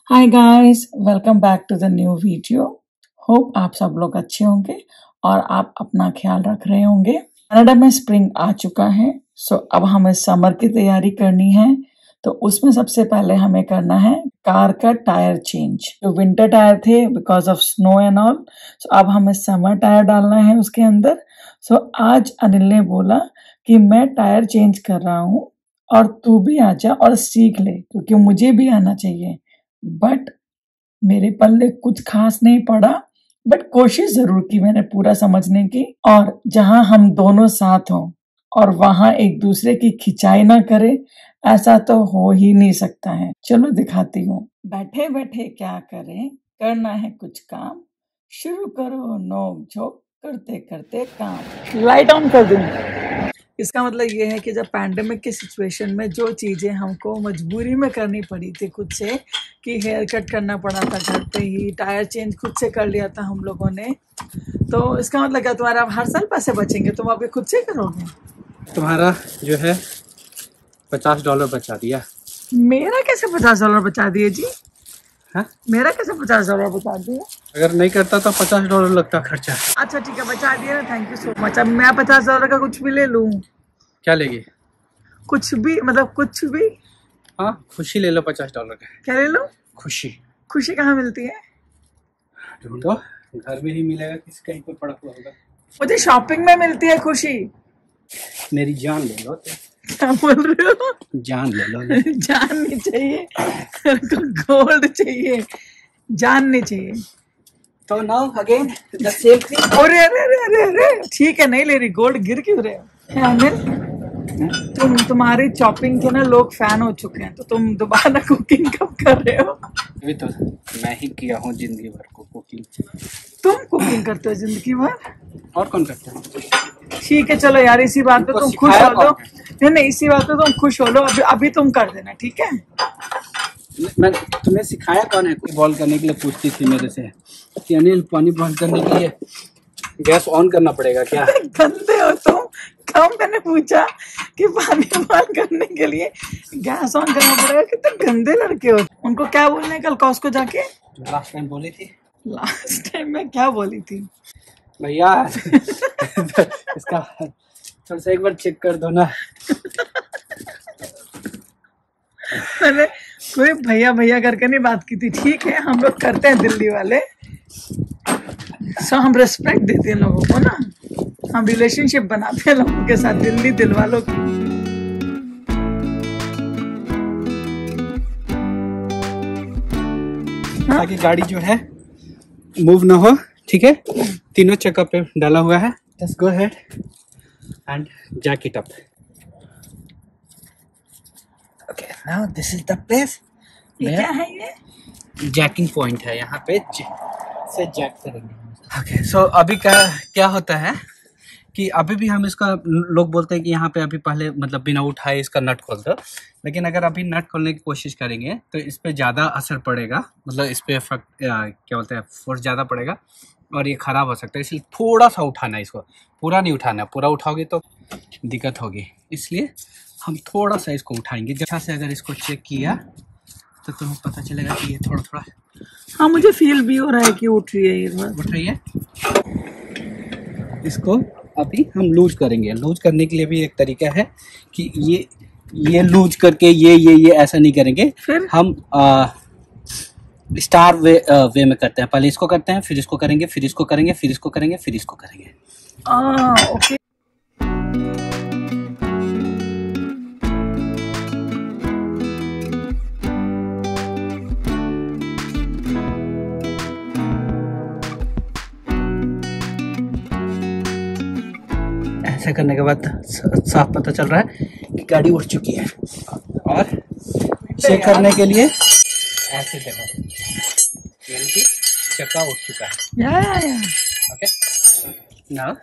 Hi guys, welcome back to the new video. Hope आप सब लोग अच्छे होंगे और आप अपना ख्याल रख रहे होंगे। कनाडा में स्प्रिंग आ चुका है, सो अब हमें समर की तैयारी करनी है। तो उसमें सबसे पहले हमें करना है कार का टायर चेंज। जो विंटर टायर थे because of snow and all, so अब हमें समर टायर डालना है उसके अंदर। सो आज अनिल ने बोला कि मैं टायर चेंज कर रहा हूँ और तू भी आ जा और सीख ले, क्योंकि मुझे भी आना चाहिए। बट मेरे पल्ले कुछ खास नहीं पड़ा, बट कोशिश जरूर की मैंने पूरा समझने की। और जहां हम दोनों साथ हों और वहां एक दूसरे की खिंचाई ना करे, ऐसा तो हो ही नहीं सकता है। चलो दिखाती हूँ। बैठे बैठे क्या करें, करना है कुछ काम, शुरू करो नोक झोंक, करते करते काम। लाइट ऑन कर दूं। इसका मतलब ये है कि जब पैंडेमिक की सिचुएशन में जो चीज़ें हमको मजबूरी में करनी पड़ी थी खुद से, कि हेयर कट करना पड़ा था घर पे ही, टायर चेंज खुद से कर लिया था हम लोगों ने, तो इसका मतलब क्या तुम्हारा अब हर साल पैसे बचेंगे, तुम अभी खुद से करोगे। तुम्हारा जो है $50 बचा दिया। मेरा कैसे $50 बचा दिए जी? हाँ? मेरा कैसे $50 बचा दिए? अगर नहीं करता तो $50 लगता खर्चा। अच्छा ठीक है, बचा दिया ना, थैंक यू सो मच। अब मैं $50 का कुछ भी ले लूँ? क्या लेगी? कुछ भी मतलब कुछ भी। हाँ, खुशी ले लो $50 का। क्या ले लो? खुशी। खुशी कहाँ मिलती है? ढूंढो, घर में ही मिलेगा, किसी कहीं पर पड़ा हुआ होगा। मुझे शॉपिंग में मिलती है खुशी। मेरी जान ले लो। क्या बोल रहे हो? जान ले लो। जान नहीं चाहिए, गोल्ड चाहिए, जान नहीं चाहिए। तो now again the same thing. अरे अरे अरे अरे अरे ठीक है, नहीं ले रही। गोल्ड गिर क्यों रहे हो अनिल? तुम्हारी चॉपिंग के ना लोग फैन हो चुके हैं, तो तुम दोबारा कुकिंग कब कर रहे हो? अभी तो मैं ही किया हूँ जिंदगी भर को कुकिंग। तुम कुकिंग करते हो जिंदगी भर? और कौन करता है? ठीक है चलो यार, इसी बात पे तुम खुश हो लो। नहीं, इसी बात पे तुम खुश हो लो। अभी तुम कर देना, ठीक है? मैं तुम्हें सिखाया कौन है? बॉईल करने के लिए पूछती थी मेरे से कि अनिल पानी बॉईल करने के लिए गैस ऑन करना पड़ेगा क्या? गंदे हो तुम। कब मैंने पूछा कि पानी बॉईल करने के लिए गैस ऑन करना पड़ेगा? कितने गंदे लड़के हो। उनको क्या बोलने कल कॉस्को जाके? जो लास्ट टाइम बोली थी। लास्ट टाइम मैं क्या बोली थी भैया? इसका थोड़ा सा एक बार चेक कर दो ना। मैंने कोई भैया भैया करके नहीं बात की थी, ठीक है? हम लोग करते हैं दिल्ली वाले, सो हम रेस्पेक्ट देते हैं लोगों को ना, हम रिलेशनशिप बनाते हैं लोगों के साथ, दिल्ली दिल वालों की। ताकि गाड़ी जो है मूव ना हो, ठीक है? तीनों चक्का पे डाला हुआ है। Just go ahead and jack it up. Okay, now this is the place. ये क्या है? ये जैकिंग पॉइंट है, यहाँ पे से जैक करेंगे। ओके, सो अभी क्या होता है कि अभी भी हम इसका, लोग बोलते हैं कि यहाँ पे अभी पहले मतलब बिना उठाए इसका नट खोल दो, लेकिन अगर अभी नट खोलने की कोशिश करेंगे तो इस पे ज़्यादा असर पड़ेगा, मतलब इस पे इफेक्ट क्या बोलते हैं, फोर्स ज़्यादा पड़ेगा और ये ख़राब हो सकता है। इसलिए थोड़ा सा उठाना है इसको, पूरा नहीं उठाना। पूरा उठाओगे तो दिक्कत होगी, इसलिए हम थोड़ा सा इसको उठाएंगे। अच्छा से अगर इसको चेक किया तो तुम्हें पता चलेगा कि ये थोड़ा थोड़ा, हाँ मुझे फील भी हो रहा है कि उठ रही है, ये उठ रही है। इसको अभी हम लूज करेंगे। लूज करने के लिए भी एक तरीका है कि ये लूज करके ये ऐसा नहीं करेंगे। फिर हम स्टार वे में करते हैं। पहले इसको करते हैं, फिर इसको करेंगे, फिर इसको करेंगे, फिर इसको करेंगे, फिर इसको करेंगे। ओके। ऐसा करने के बाद साफ पता चल रहा है कि गाड़ी उठ चुकी है। और चेक करने के लिए ऐसे देखो, यानी कि चक्का उठ चुका है। ओके, नाउ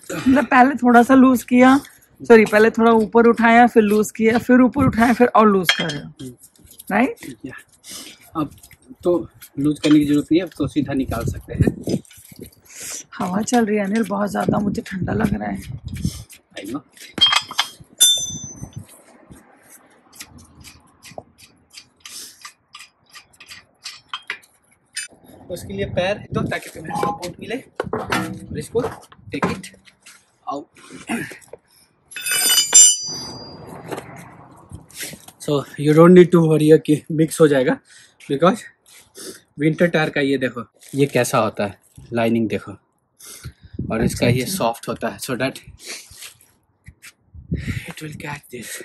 मतलब पहले थोड़ा सा लूज किया, सॉरी पहले थोड़ा ऊपर उठाया, फिर लूज किया, फिर ऊपर उठाया, फिर और लूज कर रहे हो, राइट? अब तो लूज करने की जरूरत नहीं है, अब तो सीधा निकाल सकते हैं। हवा चल रही है अनिल बहुत ज्यादा, मुझे ठंडा लग रहा है। I know. उसके लिए पैर दो ताकि तुम्हें सपोर्ट मिले, और इसको take it out. So you don't need to worry कि मिक्स हो जाएगा, बिकॉज विंटर टायर का ये देखो ये कैसा होता है, लाइनिंग देखो, और इसका ये सॉफ्ट होता है, so that it will catch this.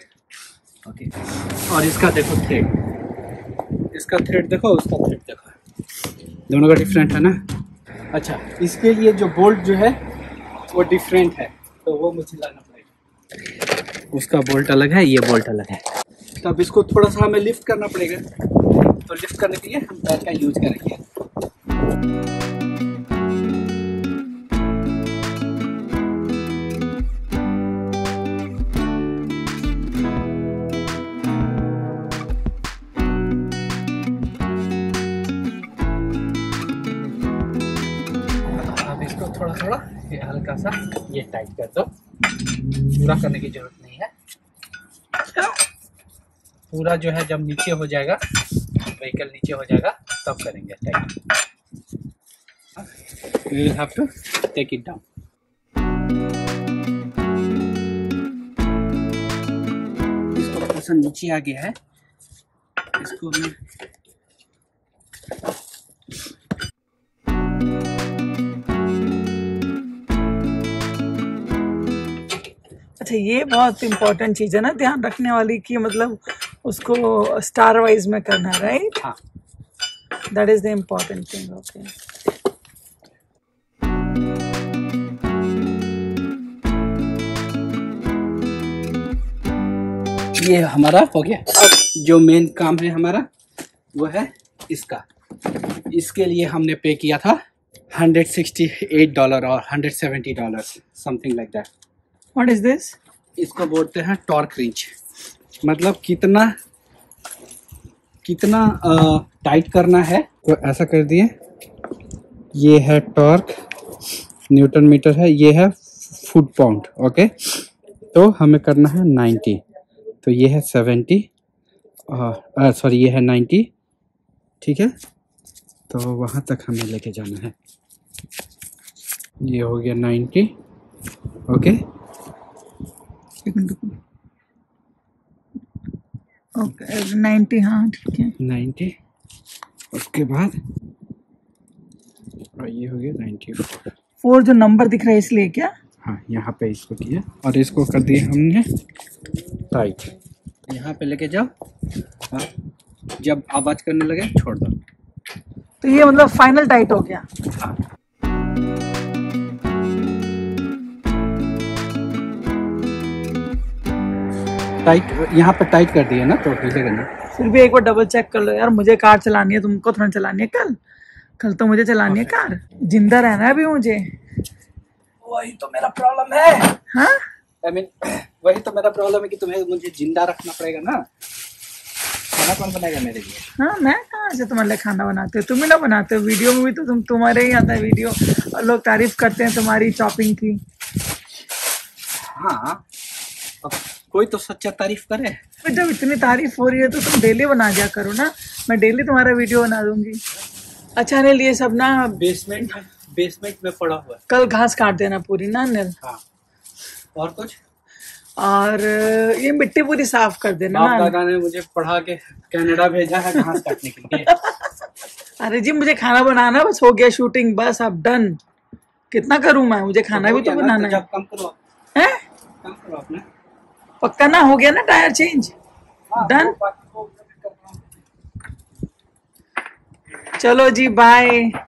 Okay, और इसका देखो थ्रेड, इसका थ्रेड देखो, उसका थ्रेड देखो, दोनों का डिफरेंट है ना। अच्छा, इसके लिए जो बोल्ट जो है वो डिफरेंट है, तो वो मुझे लाना पड़ेगा, उसका बोल्ट अलग है, ये बोल्ट अलग है। तब इसको थोड़ा सा हमें लिफ्ट करना पड़ेगा, तो लिफ्ट करने के लिए हम पैर का यूज करेंगे। अब इसको थोड़ा थोड़ा ये हल्का सा ये टाइट कर दो, पूरा करने की जरूरत नहीं है। पूरा जो है जब नीचे हो जाएगा, व्हीकल नीचे हो जाएगा, तब करेंगे tight. We will have to take it down. इसको थोड़ा सा नीचे आ गया है, इसको मैं अच्छा, ये बहुत इम्पोर्टेंट चीज़ है ना ध्यान रखने वाली, कि मतलब उसको स्टार वाइज में करना, राइट? हाँ, that is the important thing. Okay, ये हमारा हो गया। अब जो मेन काम है हमारा वो है इसका। इसके लिए हमने पे किया था $168 और $170, something like that. What is this? इसको बोलते हैं टॉर्क रिंच, मतलब कितना टाइट करना है। तो ऐसा कर दिए, ये है टॉर्क, न्यूटन मीटर है, ये है फुट पाउंड। ओके, तो हमें करना है 90, तो ये है 70, सॉरी ये है 90, ठीक है। तो वहाँ तक हमें लेके जाना है, ये हो गया 90। ओके, ओके 90, हाँ ठीक है 90। उसके बाद और ये हो गया 94। 4 जो नंबर दिख रहा है इसलिए क्या? हाँ, यहाँ पे इसको किया और इसको कर दिया हमने टाइट। यहाँ पे लेके जाओ, हाँ, जब आवाज करने लगे छोड़ दो। तो ये मतलब फाइनल टाइट हो गया। हाँ, टाइट यहाँ पे टाइट कर दिया ना, तो हिलेगा ना। फिर भी एक बार डबल चेक कर लो यार, मुझे कार चलानी है, तुमको थोड़ा चलानी है। कल तो मुझे चलानी है कार, जिंदा रहना है अभी मुझे। वही तो मेरा प्रॉब्लम है। हाँ, I mean, वही तो मेरा प्रॉब्लम है कि तुम्हें मुझे जिंदा रखना पड़ेगा ना। खाना कौन बनाएगा मेरे लिए? हाँ, मैं कहाँ से तुम्हारे लिए खाना बनाते हो? तुम ही ना बनाते हो, वीडियो में भी तो तुम्हारे ही आता है वीडियो, और लोग तारीफ करते हैं तुम्हारी चॉपिंग की। हाँ, अब कोई तो सच्चा तारीफ करे। फिर जब इतनी तारीफ हो रही है तो तुम डेली बना दिया करो ना, मैं डेली तुम्हारा वीडियो बना दूंगी। अच्छा अनिल, ये सब ना बेसमेंट में पड़ा हुआ है। कल घास काट देना पूरी ना अनिल। हाँ, और कुछ? और ये मिट्टी पूरी साफ कर देना बाप ना। दादा ने मुझे पढ़ा के कनाडा भेजा है घास काटने के लिए। अरे जी, मुझे खाना बनाना बस हो गया, शूटिंग बस अब डन। कितना करूं मैं, मुझे खाना भी तो बनाना है। कम करो, हैं? कम करो अपना। पक्का ना हो गया ना टायर चेंज? डन। चलो जी, बाय।